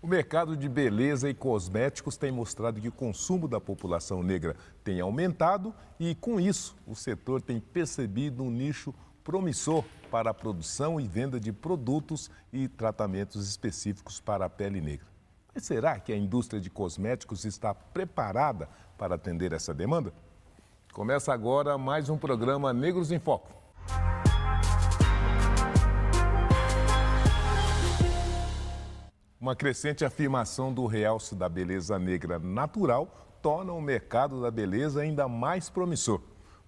O mercado de beleza e cosméticos tem mostrado que o consumo da população negra tem aumentado e, com isso, o setor tem percebido um nicho promissor para a produção e venda de produtos e tratamentos específicos para a pele negra. Mas será que a indústria de cosméticos está preparada para atender essa demanda? Começa agora mais um programa Negros em Foco. Uma crescente afirmação do realce da beleza negra natural torna o mercado da beleza ainda mais promissor.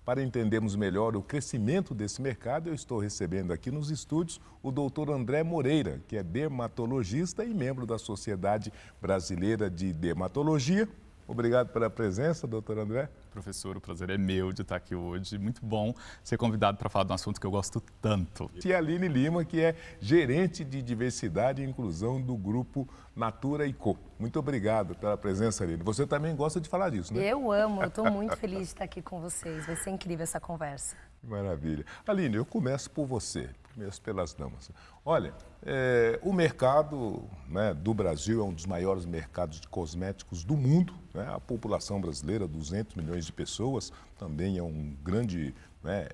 Para entendermos melhor o crescimento desse mercado, eu estou recebendo aqui nos estúdios o Dr. André Moreira, que é dermatologista e membro da Sociedade Brasileira de Dermatologia. Obrigado pela presença, doutor André. Professor, o prazer é meu de estar aqui hoje. Muito bom ser convidado para falar de um assunto que eu gosto tanto. E a Aline Lima, que é gerente de diversidade e inclusão do grupo Natura & Co. Muito obrigado pela presença, Aline. Você também gosta de falar disso, né? Eu amo, eu estou muito feliz de estar aqui com vocês. Vai ser incrível essa conversa. Maravilha. Aline, eu começo por você, começo pelas damas. Olha, o mercado, né, do Brasil é um dos maiores mercados de cosméticos do mundo, né? A população brasileira, 200 milhões de pessoas, também é um grande, né,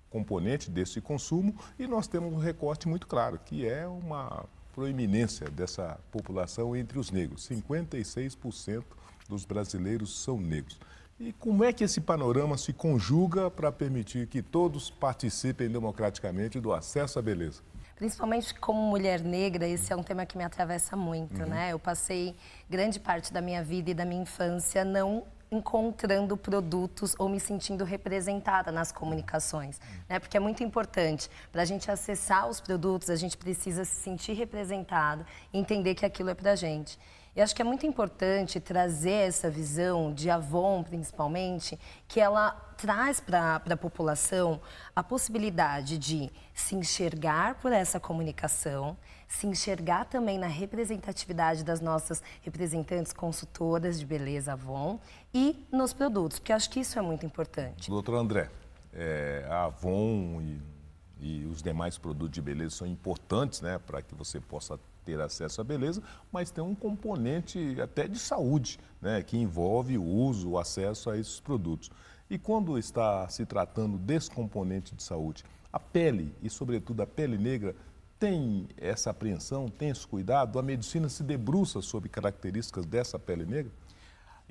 componente desse consumo, e nós temos um recorte muito claro, que é uma proeminência dessa população entre os negros. 56% dos brasileiros são negros. E como é que esse panorama se conjuga para permitir que todos participem democraticamente do acesso à beleza? Principalmente como mulher negra, esse é um tema que me atravessa muito, né? Eu passei grande parte da minha vida e da minha infância não encontrando produtos ou me sentindo representada nas comunicações, né? Porque é muito importante, para a gente acessar os produtos, a gente precisa se sentir representado e entender que aquilo é para a gente. E acho que é muito importante trazer essa visão de Avon, principalmente, que ela traz para a população a possibilidade de se enxergar por essa comunicação, se enxergar também na representatividade das nossas representantes consultoras de beleza Avon e nos produtos, porque acho que isso é muito importante. Doutor André, a Avon e os demais produtos de beleza são importantes, né, para que você possa ter acesso à beleza, mas tem um componente até de saúde, né, que envolve o uso, o acesso a esses produtos. E quando está se tratando desse componente de saúde, a pele, e sobretudo a pele negra, tem essa apreensão, tem esse cuidado? A medicina se debruça sobre características dessa pele negra?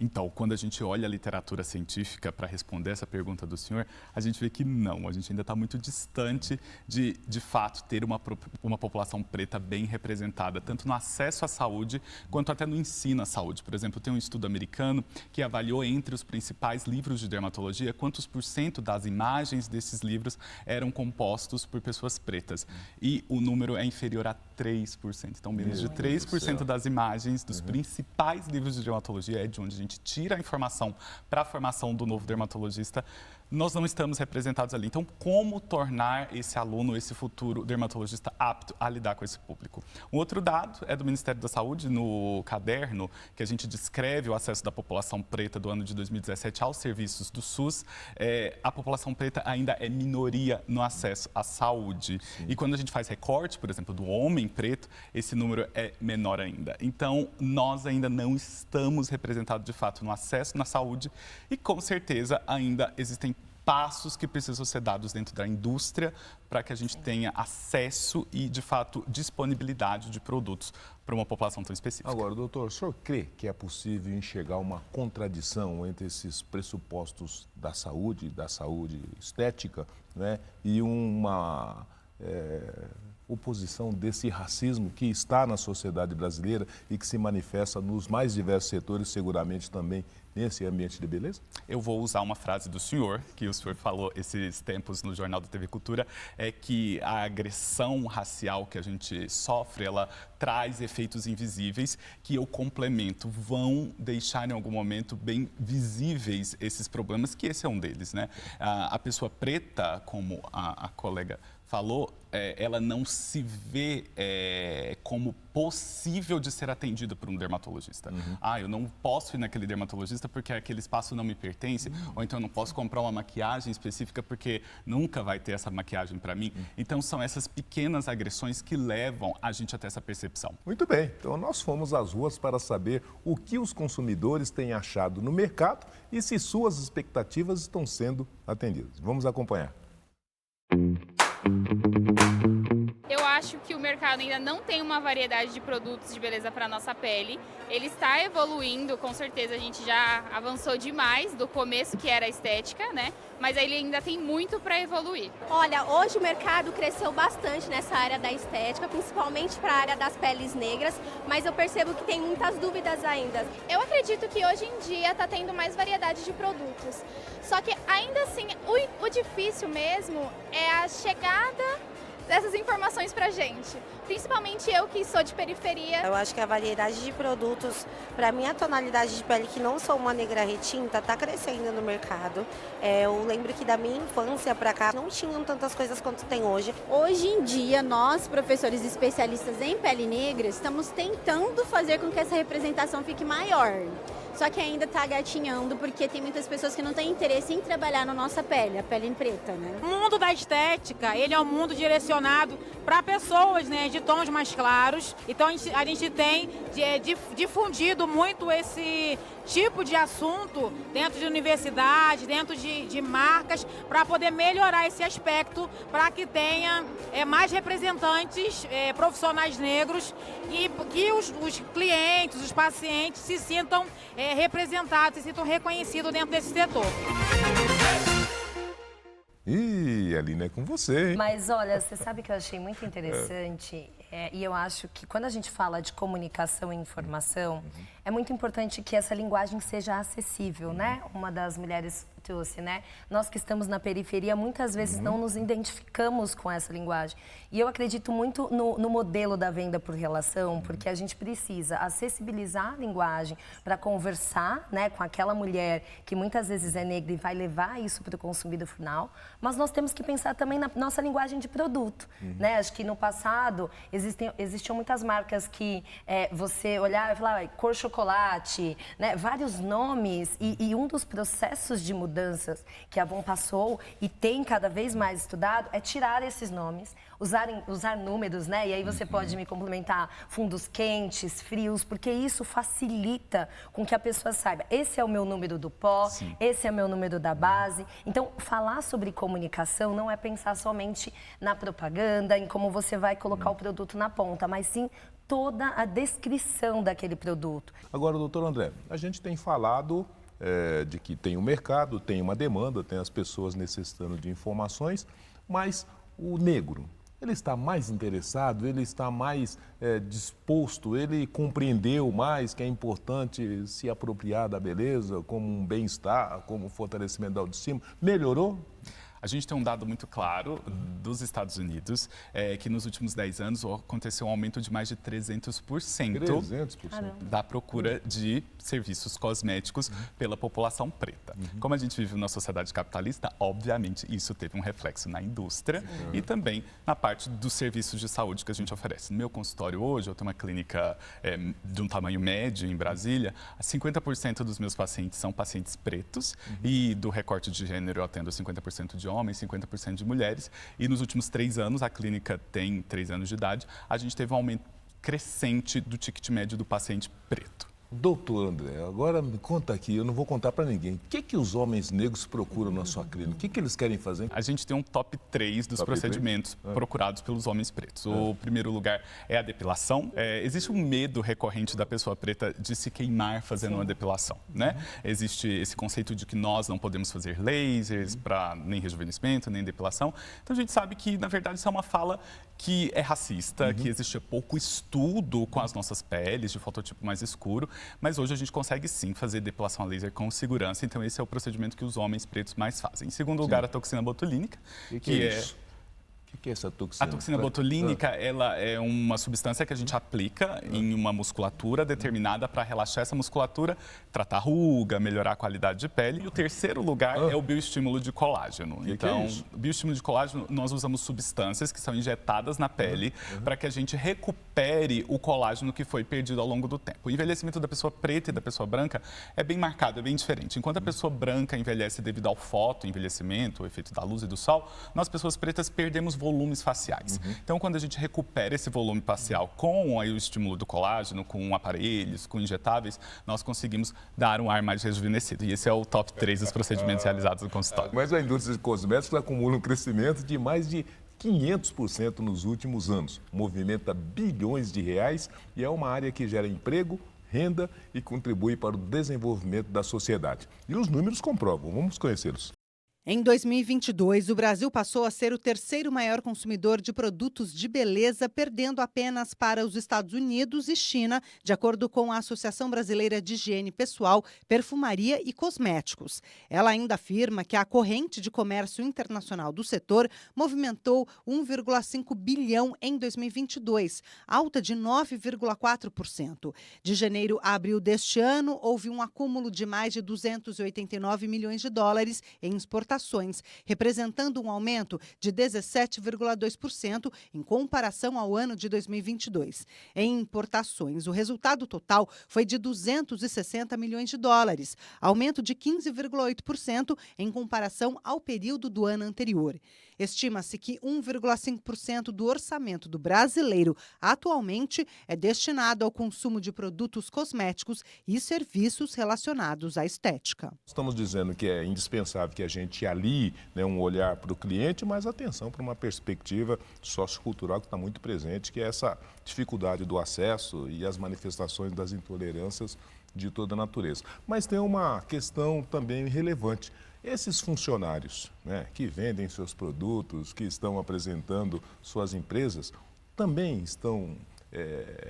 Então, quando a gente olha a literatura científica para responder essa pergunta do senhor, a gente vê que não, a gente ainda está muito distante de fato, ter uma população preta bem representada, tanto no acesso à saúde, quanto até no ensino à saúde. Por exemplo, tem um estudo americano que avaliou entre os principais livros de dermatologia quantos % das imagens desses livros eram compostos por pessoas pretas. E o número é inferior a 3%. Então, menos de 3% das imagens dos principais livros de dermatologia é de onde a gente tira a informação para a formação do novo dermatologista, nós não estamos representados ali. Então, como tornar esse aluno, esse futuro dermatologista apto a lidar com esse público? Um outro dado é do Ministério da Saúde, no caderno que a gente descreve o acesso da população preta do ano de 2017 aos serviços do SUS, a população preta ainda é minoria no acesso à saúde. Sim. E quando a gente faz recorte, por exemplo, do homem preto, esse número é menor ainda. Então, nós ainda não estamos representados de fato no acesso na saúde e, com certeza, ainda existem passos que precisam ser dados dentro da indústria para que a gente tenha acesso e, de fato, disponibilidade de produtos para uma população tão específica. Agora, doutor, o senhor crê que é possível enxergar uma contradição entre esses pressupostos da saúde estética, né, e uma oposição desse racismo que está na sociedade brasileira e que se manifesta nos mais diversos setores, seguramente também nesse ambiente de beleza? Eu vou usar uma frase do senhor, que o senhor falou esses tempos no Jornal da TV Cultura, é que a agressão racial que a gente sofre, ela traz efeitos invisíveis que eu complemento, vão deixar em algum momento bem visíveis esses problemas, que esse é um deles, né? A pessoa preta, como a colega falou, ela não se vê como possível de ser atendido por um dermatologista. Ah, eu não posso ir naquele dermatologista porque aquele espaço não me pertence, ou então eu não posso comprar uma maquiagem específica porque nunca vai ter essa maquiagem para mim. Então, são essas pequenas agressões que levam a gente até essa percepção. Muito bem, então nós fomos às ruas para saber o que os consumidores têm achado no mercado e se suas expectativas estão sendo atendidas. Vamos acompanhar. Eu acho que o mercado ainda não tem uma variedade de produtos de beleza para a nossa pele. Ele está evoluindo, com certeza a gente já avançou demais do começo que era a estética, né? Mas ele ainda tem muito para evoluir. Olha, hoje o mercado cresceu bastante nessa área da estética, principalmente para a área das peles negras, mas eu percebo que tem muitas dúvidas ainda. Eu acredito que hoje em dia está tendo mais variedade de produtos. Só que ainda assim, o difícil mesmo é a chegada dessas informações pra gente. Principalmente eu que sou de periferia. Eu acho que a variedade de produtos, para minha tonalidade de pele, que não sou uma negra retinta, está crescendo no mercado. Eu lembro que da minha infância para cá não tinham tantas coisas quanto tem hoje. Hoje em dia, nós, professores especialistas em pele negra, estamos tentando fazer com que essa representação fique maior. Só que ainda está gatinhando, porque tem muitas pessoas que não têm interesse em trabalhar na nossa pele, a pele preta, né? O mundo da estética, ele é um mundo direcionado para pessoas, né, de tons mais claros. Então a gente tem difundido muito esse tipo de assunto dentro de universidades, dentro de marcas, para poder melhorar esse aspecto, para que tenha mais representantes profissionais negros e que os clientes, os pacientes se sintam representados, se sintam reconhecidos dentro desse setor. Ih, Aline, é com você, hein? Mas olha, você sabe que eu achei muito interessante e eu acho que quando a gente fala de comunicação e informação, é muito importante que essa linguagem seja acessível, né? Uma das mulheres trouxe, né? Nós que estamos na periferia, muitas vezes não nos identificamos com essa linguagem. E eu acredito muito no modelo da venda por relação, porque a gente precisa acessibilizar a linguagem para conversar, né, com aquela mulher que muitas vezes é negra e vai levar isso para o consumidor final, mas nós temos que pensar também na nossa linguagem de produto, né? Acho que no passado existiam muitas marcas que você olhava e falava cor chocolate, né? Vários nomes e um dos processos de mudanças que a Avon passou e tem cada vez mais estudado é tirar esses nomes, usar números, né? E aí você pode me complementar fundos quentes, frios, porque isso facilita com que a pessoa saiba, esse é o meu número do pó, sim, esse é o meu número da base. Então, falar sobre comunicação não é pensar somente na propaganda, em como você vai colocar o produto na ponta, mas sim toda a descrição daquele produto. Agora, doutor André, a gente tem falado de que tem um mercado, tem uma demanda, tem as pessoas necessitando de informações, mas o negro, ele está mais interessado, ele está mais disposto, ele compreendeu mais que é importante se apropriar da beleza como um bem-estar, como um fortalecimento da autoestima. Melhorou? A gente tem um dado muito claro dos Estados Unidos, que nos últimos 10 anos aconteceu um aumento de mais de 300%, 300%. Da procura de serviços cosméticos pela população preta. Como a gente vive numa sociedade capitalista, obviamente isso teve um reflexo na indústria e também na parte dos serviços de saúde que a gente oferece. No meu consultório hoje, eu tenho uma clínica de um tamanho médio em Brasília, 50% dos meus pacientes são pacientes pretos e do recorte de gênero eu atendo 50% de homens, 50% de mulheres. E nos últimos 3 anos, a clínica tem 3 anos de idade, a gente teve um aumento crescente do ticket médio do paciente preto. Doutor André, agora me conta aqui, eu não vou contar para ninguém. O que os homens negros procuram na sua clínica? O que eles querem fazer? A gente tem um top 3 dos procedimentos procurados pelos homens pretos. O primeiro lugar é a depilação. Existe um medo recorrente da pessoa preta de se queimar fazendo uma depilação, né? Existe esse conceito de que nós não podemos fazer lasers para nem rejuvenescimento, nem depilação. Então a gente sabe que, na verdade, isso é uma fala que é racista, que existe pouco estudo com as nossas peles, de fototipo mais escuro, mas hoje a gente consegue sim fazer depilação a laser com segurança, então esse é o procedimento que os homens pretos mais fazem. Em segundo lugar, a toxina botulínica, que é O que é essa toxina? A toxina botulínica, ela é uma substância que a gente aplica em uma musculatura determinada para relaxar essa musculatura, tratar ruga, melhorar a qualidade de pele. E o terceiro lugar é o bioestímulo de colágeno. Então, bioestímulo de colágeno, nós usamos substâncias que são injetadas na pele para que a gente recupere o colágeno que foi perdido ao longo do tempo. O envelhecimento da pessoa preta e da pessoa branca é bem marcado, é bem diferente. Enquanto a pessoa branca envelhece devido ao fotoenvelhecimento, o efeito da luz e do sol, nós, pessoas pretas, perdemos volumes faciais. Então, quando a gente recupera esse volume facial com o estímulo do colágeno, com aparelhos, com injetáveis, nós conseguimos dar um ar mais rejuvenescido. E esse é o top 3 dos procedimentos realizados no consultório. Mas a indústria de cosméticos acumula um crescimento de mais de 500% nos últimos anos. Movimenta bilhões de reais e é uma área que gera emprego, renda e contribui para o desenvolvimento da sociedade. E os números comprovam. Vamos conhecê-los. Em 2022, o Brasil passou a ser o terceiro maior consumidor de produtos de beleza, perdendo apenas para os Estados Unidos e China, de acordo com a Associação Brasileira de Higiene Pessoal, Perfumaria e Cosméticos. Ela ainda afirma que a corrente de comércio internacional do setor movimentou 1,5 bilhão em 2022, alta de 9,4%. De janeiro a abril deste ano, houve um acúmulo de mais de 289 milhões de dólares em exportações, representando um aumento de 17,2% em comparação ao ano de 2022. Em importações, o resultado total foi de 260 milhões de dólares, aumento de 15,8% em comparação ao período do ano anterior. Estima-se que 1,5% do orçamento do brasileiro atualmente é destinado ao consumo de produtos cosméticos e serviços relacionados à estética. Estamos dizendo que é indispensável que a gente alie, né, um olhar para o cliente, mas atenção para uma perspectiva sociocultural que está muito presente, que é essa dificuldade do acesso e as manifestações das intolerâncias de toda a natureza. Mas tem uma questão também relevante. Esses funcionários, né, que vendem seus produtos, que estão apresentando suas empresas, também estão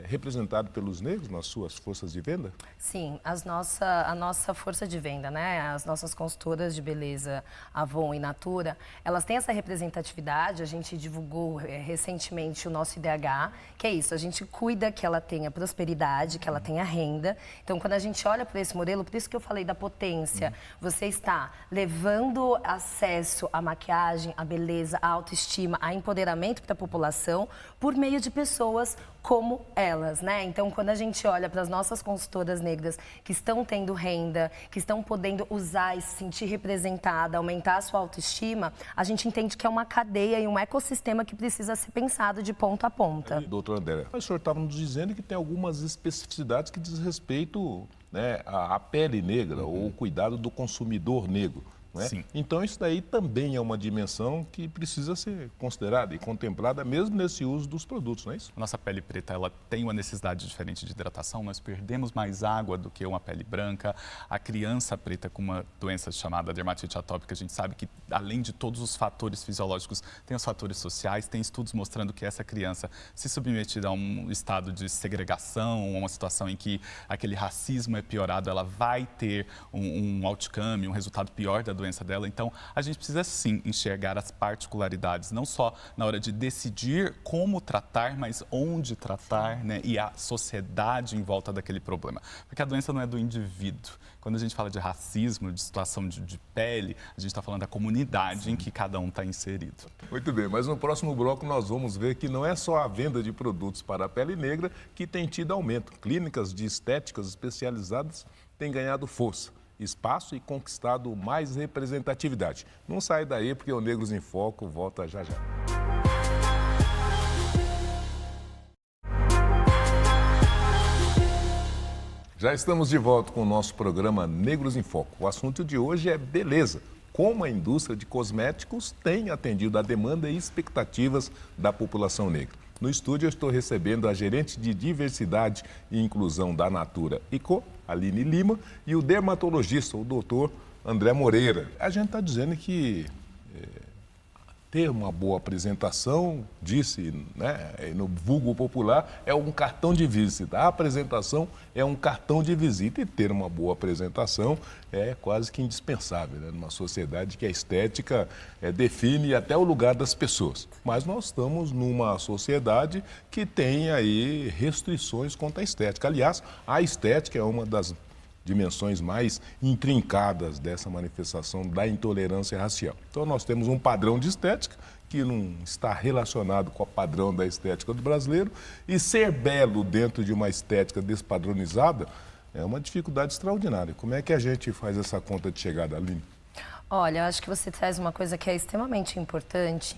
representados pelos negros nas suas forças de venda? Sim, a nossa força de venda, né? As nossas consultoras de beleza, Avon e Natura, elas têm essa representatividade. A gente divulgou recentemente o nosso IDH, que é isso, a gente cuida que ela tenha prosperidade, que ela tenha renda. Então, quando a gente olha para esse modelo, por isso que eu falei da potência, você está levando acesso à maquiagem, à beleza, à autoestima, a empoderamento para a população por meio de pessoas como elas, né? Então, quando a gente olha para as nossas consultoras negras que estão tendo renda, que estão podendo usar e se sentir representada, aumentar a sua autoestima, a gente entende que é uma cadeia e um ecossistema que precisa ser pensado de ponta a ponta. Doutora Andréa, o senhor estava nos dizendo que tem algumas especificidades que diz respeito, né, à pele negra ou o cuidado do consumidor negro. Não é? Sim. Então, isso daí também é uma dimensão que precisa ser considerada e contemplada mesmo nesse uso dos produtos, não é isso? A nossa pele preta, ela tem uma necessidade diferente de hidratação, nós perdemos mais água do que uma pele branca. A criança preta com uma doença chamada dermatite atópica, a gente sabe que, além de todos os fatores fisiológicos, tem os fatores sociais, tem estudos mostrando que essa criança, se submeter a um estado de segregação, uma situação em que aquele racismo é piorado, ela vai ter um outcome, um resultado pior da doença dela. Então, a gente precisa sim enxergar as particularidades, não só na hora de decidir como tratar, mas onde tratar, né? E a sociedade em volta daquele problema. Porque a doença não é do indivíduo. Quando a gente fala de racismo, de situação de pele, a gente está falando da comunidade em que cada um está inserido. Muito bem, mas no próximo bloco nós vamos ver que não é só a venda de produtos para a pele negra que tem tido aumento. Clínicas de estéticas especializadas têm ganhado força, espaço e conquistado mais representatividade. Não sai daí porque o Negros em Foco volta já já. Já estamos de volta com o nosso programa Negros em Foco. O assunto de hoje é beleza. Como a indústria de cosméticos tem atendido a demanda e expectativas da população negra. No estúdio eu estou recebendo a gerente de diversidade e inclusão da Natura &Co, Aline Lima, e o dermatologista, o doutor André Moreira. A gente está dizendo que ter uma boa apresentação, disse, né, no vulgo popular, é um cartão de visita. A apresentação é um cartão de visita e ter uma boa apresentação é quase que indispensável, né, numa sociedade que a estética define até o lugar das pessoas. Mas nós estamos numa sociedade que tem aí restrições quanto à estética. Aliás, a estética é uma das dimensões mais intrincadas dessa manifestação da intolerância racial. Então nós temos um padrão de estética que não está relacionado com o padrão da estética do brasileiro, e ser belo dentro de uma estética despadronizada é uma dificuldade extraordinária. Como é que a gente faz essa conta de chegada, Aline? Olha, eu acho que você traz uma coisa que é extremamente importante.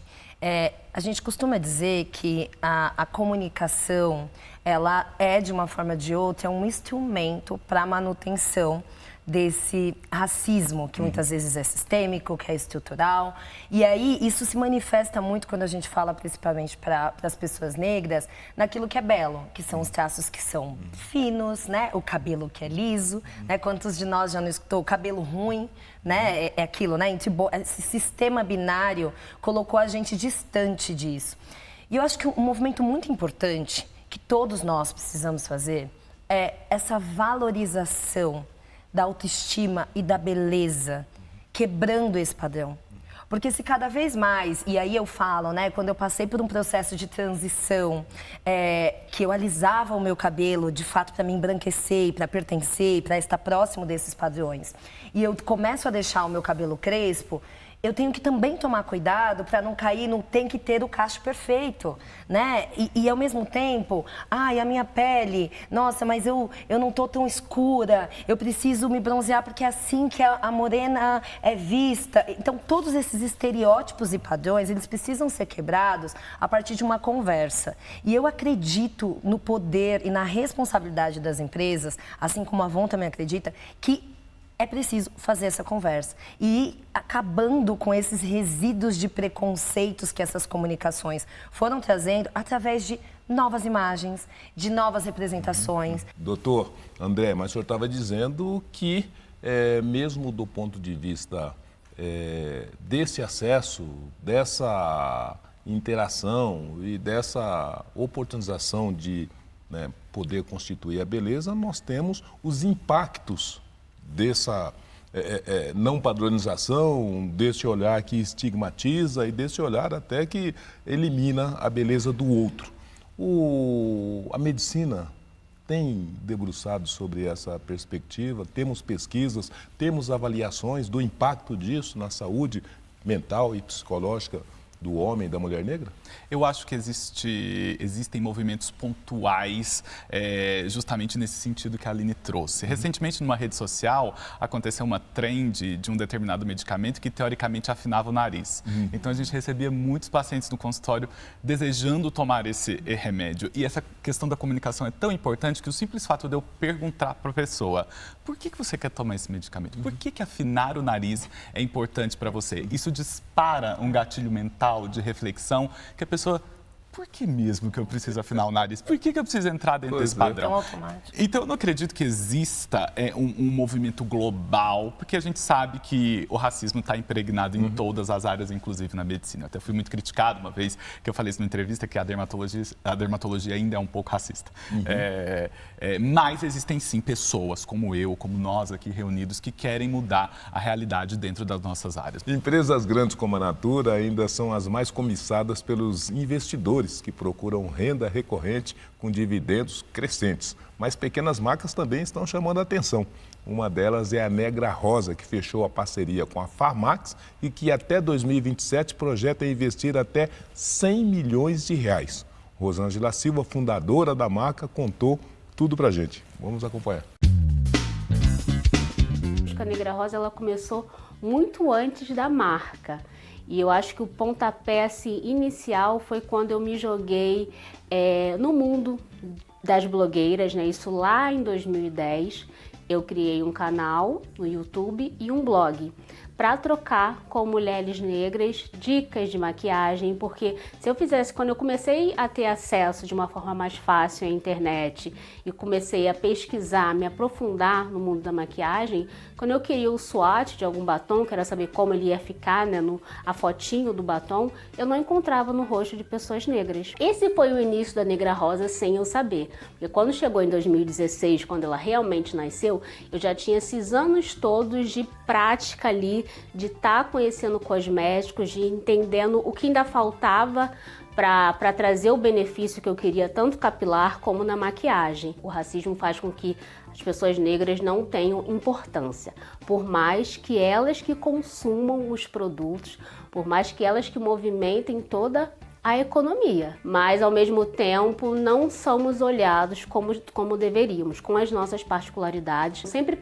A gente costuma dizer que a comunicação, ela é, de uma forma ou de outra, um instrumento para a manutenção desse racismo, que muitas vezes é sistêmico, que é estrutural. E aí, isso se manifesta muito quando a gente fala, principalmente para as pessoas negras, naquilo que é belo, que são os traços que são finos, né? O cabelo que é liso, né? Quantos de nós já não escutou o cabelo ruim, né? É aquilo, né? Esse sistema binário colocou a gente distante disso. E eu acho que um movimento muito importante que todos nós precisamos fazer é essa valorização da autoestima e da beleza, quebrando esse padrão. Porque se cada vez mais, e aí eu falo, né, quando eu passei por um processo de transição, que eu alisava o meu cabelo, de fato, para me embranquecer, para pertencer, para estar próximo desses padrões, e eu começo a deixar o meu cabelo crespo, eu tenho que também tomar cuidado para não cair no tem que ter o cacho perfeito, né? E ao mesmo tempo, a minha pele, nossa, mas eu não tô tão escura, eu preciso me bronzear porque é assim que a morena é vista. Então, todos esses estereótipos e padrões, eles precisam ser quebrados a partir de uma conversa. E eu acredito no poder e na responsabilidade das empresas, assim como a Avon também acredita, que é preciso fazer essa conversa e ir acabando com esses resíduos de preconceitos que essas comunicações foram trazendo através de novas imagens, de novas representações. Doutor André, mas o senhor estava dizendo que, mesmo do ponto de vista desse acesso, dessa interação e dessa oportunização de poder constituir a beleza, nós temos os impactos dessa não padronização, desse olhar que estigmatiza e desse olhar até que elimina a beleza do outro. A medicina tem debruçado sobre essa perspectiva, temos pesquisas, temos avaliações do impacto disso na saúde mental e psicológica do homem e da mulher negra? Eu acho que existem movimentos pontuais justamente nesse sentido que a Aline trouxe. Recentemente, numa rede social, aconteceu uma trend de um determinado medicamento que, teoricamente, afinava o nariz. Então, a gente recebia muitos pacientes no consultório desejando tomar esse remédio. E essa questão da comunicação é tão importante que o simples fato de eu perguntar para a pessoa: por que você quer tomar esse medicamento? Por que afinar o nariz é importante para você? Isso dispara um gatilho mental de reflexão que a pessoa... Por que mesmo que eu preciso afinar o nariz? Por que eu preciso entrar dentro desse padrão? Automático. Então, eu não acredito que exista um movimento global, porque a gente sabe que o racismo está impregnado em todas as áreas, inclusive na medicina. Eu até fui muito criticado uma vez que eu falei isso numa entrevista, que a dermatologia ainda é um pouco racista. Mas existem sim pessoas como eu, como nós aqui reunidos, que querem mudar a realidade dentro das nossas áreas. Empresas grandes como a Natura ainda são as mais cobiçadas pelos investidores que procuram renda recorrente com dividendos crescentes. Mas pequenas marcas também estão chamando a atenção. Uma delas é a Negra Rosa, que fechou a parceria com a Farmax e que até 2027 projeta investir até 100 milhões de reais. Rosângela Silva, fundadora da marca, contou tudo pra gente. Vamos acompanhar. A Negra Rosa ela começou muito antes da marca. E eu acho que o pontapé assim, inicial foi quando eu me joguei no mundo das blogueiras, né? Isso lá em 2010. Eu criei um canal no YouTube e um blog para trocar com mulheres negras dicas de maquiagem, porque se eu fizesse, quando eu comecei a ter acesso de uma forma mais fácil à internet e comecei a pesquisar, me aprofundar no mundo da maquiagem, quando eu queria o swatch de algum batom, queria saber como ele ia ficar, né, a fotinho do batom, eu não encontrava no rosto de pessoas negras. Esse foi o início da Negra Rosa sem eu saber, porque quando chegou em 2016, quando ela realmente nasceu, eu já tinha esses anos todos de prática ali, de estar conhecendo cosméticos, de entendendo o que ainda faltava para trazer o benefício que eu queria, tanto capilar como na maquiagem. O racismo faz com que as pessoas negras não tenham importância, por mais que elas que consumam os produtos, por mais que elas que movimentem toda a economia, mas ao mesmo tempo não somos olhados como deveríamos, com as nossas particularidades. Sempre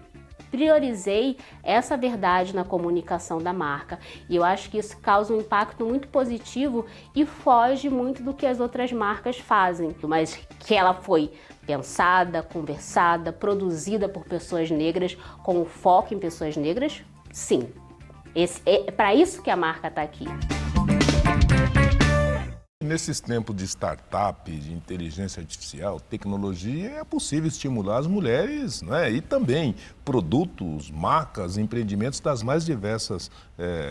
priorizei essa verdade na comunicação da marca e eu acho que isso causa um impacto muito positivo e foge muito do que as outras marcas fazem, mas que ela foi pensada, conversada, produzida por pessoas negras, com foco em pessoas negras, sim. É para isso que a marca está aqui. Nesses tempos de startup, de inteligência artificial, tecnologia, é possível estimular as mulheres, né? E também produtos, marcas, empreendimentos das mais diversas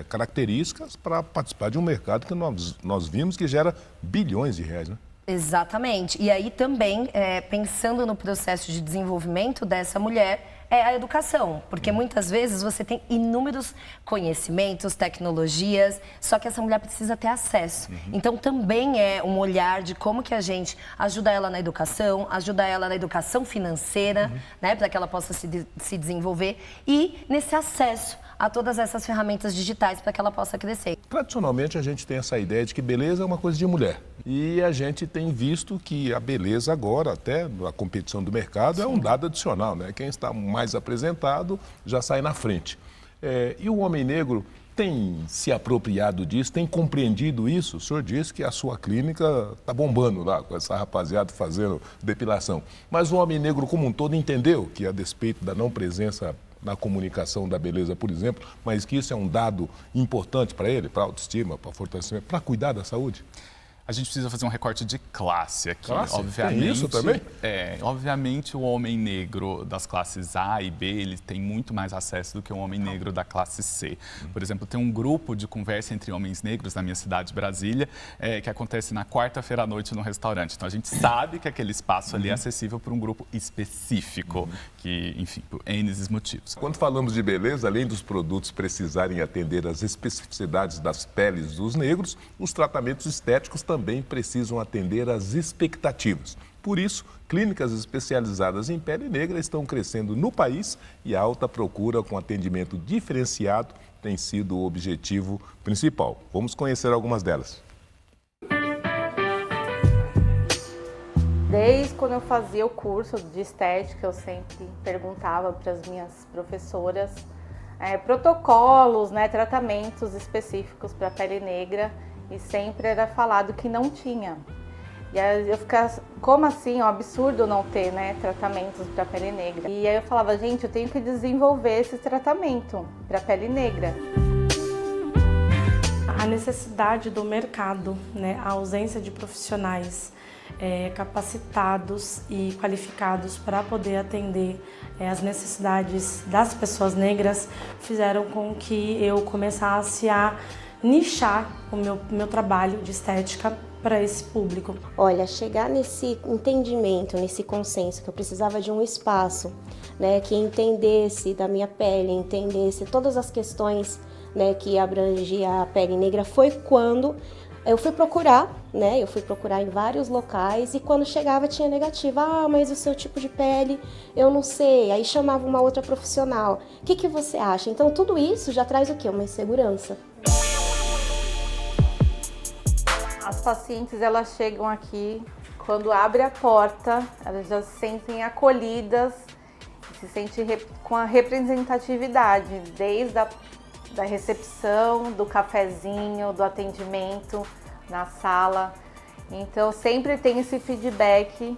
características para participar de um mercado que nós vimos que gera bilhões de reais, né? Exatamente. E aí também, pensando no processo de desenvolvimento dessa mulher, é a educação, porque muitas vezes você tem inúmeros conhecimentos, tecnologias, só que essa mulher precisa ter acesso. Então também é um olhar de como que a gente ajuda ela na educação, ajuda ela na educação financeira, né, para que ela possa se desenvolver e nesse acesso a todas essas ferramentas digitais para que ela possa crescer. Tradicionalmente a gente tem essa ideia de que beleza é uma coisa de mulher. E a gente tem visto que a beleza agora, até na competição do mercado, é um dado adicional, né? Quem está mais apresentado já sai na frente. E o homem negro tem se apropriado disso, tem compreendido isso? O senhor disse que a sua clínica está bombando lá, com essa rapaziada fazendo depilação. Mas o homem negro como um todo entendeu que, a despeito da não presença na comunicação da beleza, por exemplo, mas que isso é um dado importante para ele, para a autoestima, para fortalecimento, para cuidar da saúde? A gente precisa fazer um recorte de classe aqui. Obviamente, tem isso também? Obviamente o homem negro das classes A e B, ele tem muito mais acesso do que o homem negro da classe C. Por exemplo, tem um grupo de conversa entre homens negros na minha cidade, Brasília, que acontece na quarta-feira à noite no restaurante. Então a gente sabe que aquele espaço ali é acessível para um grupo específico, que, enfim, por N motivos. Quando falamos de beleza, além dos produtos precisarem atender às especificidades das peles dos negros, os tratamentos estéticos também precisam atender às expectativas. Por isso, clínicas especializadas em pele negra estão crescendo no país e a alta procura com atendimento diferenciado tem sido o objetivo principal. Vamos conhecer algumas delas. Desde quando eu fazia o curso de estética, eu sempre perguntava para as minhas professoras protocolos, né, tratamentos específicos para a pele negra. E sempre era falado que não tinha. E aí eu ficava, como assim? É um absurdo não ter, né, tratamentos para pele negra. E aí eu falava, gente, eu tenho que desenvolver esse tratamento para pele negra. A necessidade do mercado, né, a ausência de profissionais capacitados e qualificados para poder atender as necessidades das pessoas negras fizeram com que eu começasse a nichar o meu trabalho de estética para esse público. Olha, chegar nesse entendimento, nesse consenso que eu precisava de um espaço, né, que entendesse da minha pele, entendesse todas as questões, né, que abrangia a pele negra, foi quando eu fui procurar, né, em vários locais e quando chegava tinha negativa, mas o seu tipo de pele, eu não sei, aí chamava uma outra profissional, o que você acha? Então tudo isso já traz o quê? Uma insegurança. As pacientes, elas chegam aqui, quando abre a porta, elas já se sentem acolhidas, se sentem com a representatividade, desde da recepção, do cafezinho, do atendimento na sala. Então, sempre tem esse feedback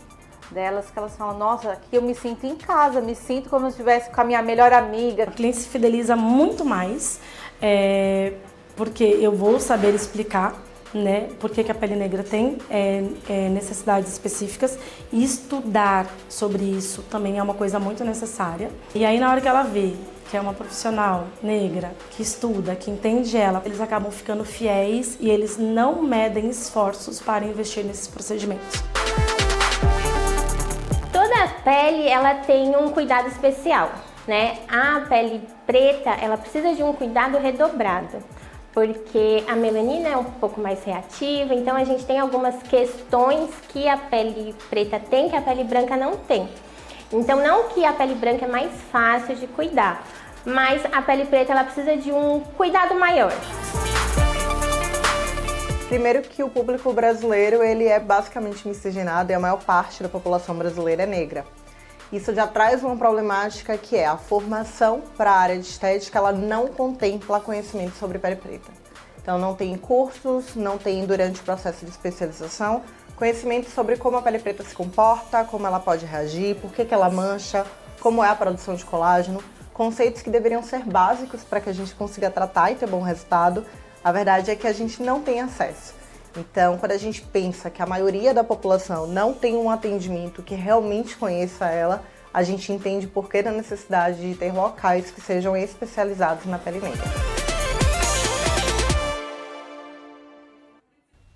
delas, que elas falam, nossa, aqui eu me sinto em casa, me sinto como se eu estivesse com a minha melhor amiga. O cliente se fideliza muito mais porque eu vou saber explicar, né, por que a pele negra tem necessidades específicas, e estudar sobre isso também é uma coisa muito necessária. E aí, na hora que ela vê que é uma profissional negra, que estuda, que entende ela, eles acabam ficando fiéis e eles não medem esforços para investir nesses procedimentos. Toda a pele, ela tem um cuidado especial, né? A pele preta, ela precisa de um cuidado redobrado, porque a melanina é um pouco mais reativa, então a gente tem algumas questões que a pele preta tem que a pele branca não tem. Então, não que a pele branca é mais fácil de cuidar, mas a pele preta ela precisa de um cuidado maior. Primeiro que o público brasileiro ele é basicamente miscigenado e a maior parte da população brasileira é negra. Isso já traz uma problemática que é a formação para a área de estética, ela não contempla conhecimento sobre pele preta. Então não tem cursos, não tem durante o processo de especialização, conhecimento sobre como a pele preta se comporta, como ela pode reagir, por que ela mancha, como é a produção de colágeno, conceitos que deveriam ser básicos para que a gente consiga tratar e ter bom resultado. A verdade é que a gente não tem acesso. Então, quando a gente pensa que a maioria da população não tem um atendimento que realmente conheça ela, a gente entende por que da necessidade de ter locais que sejam especializados na pele negra.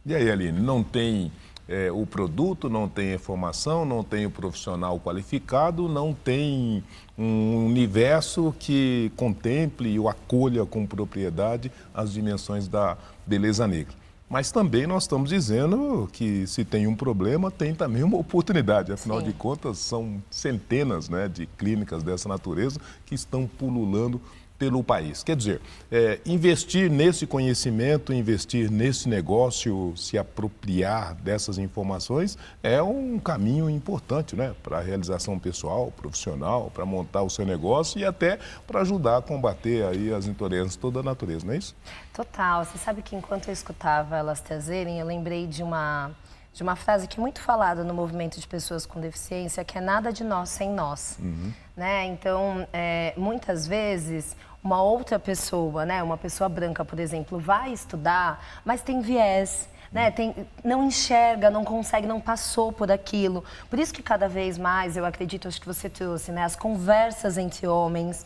E aí, Aline, não tem o produto, não tem informação, não tem o profissional qualificado, não tem um universo que contemple e o acolha com propriedade as dimensões da beleza negra. Mas também nós estamos dizendo que se tem um problema, tem também uma oportunidade. Afinal de contas, são centenas, né, de clínicas dessa natureza que estão pululando pelo país. Quer dizer, investir nesse conhecimento, investir nesse negócio, se apropriar dessas informações é um caminho importante, né, para a realização pessoal, profissional, para montar o seu negócio e até para ajudar a combater aí as intolerâncias de toda a natureza, não é isso? Total. Você sabe que enquanto eu escutava elas trazerem, eu lembrei de uma frase que é muito falada no movimento de pessoas com deficiência, que é nada de nós sem nós. Né? Então, muitas vezes, uma outra pessoa, né, uma pessoa branca, por exemplo, vai estudar, mas tem viés, né, não enxerga, não consegue, não passou por aquilo. Por isso que cada vez mais, eu acredito, acho que você trouxe, né, as conversas entre homens,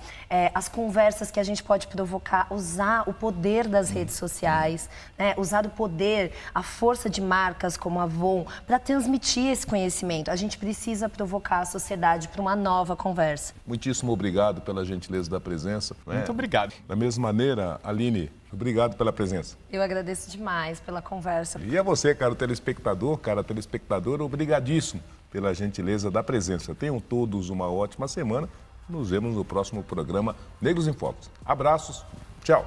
as conversas que a gente pode provocar, usar o poder das redes sociais, né, usar o poder, a força de marcas como a Avon, para transmitir esse conhecimento. A gente precisa provocar a sociedade para uma nova conversa. Muitíssimo obrigado pela gentileza da presença. Muito obrigado. Da mesma maneira, Aline, obrigado pela presença. Eu agradeço demais pela conversa. E a você, caro telespectador, cara telespectadora, obrigadíssimo pela gentileza da presença. Tenham todos uma ótima semana. Nos vemos no próximo programa Negros em Foco. Abraços, tchau.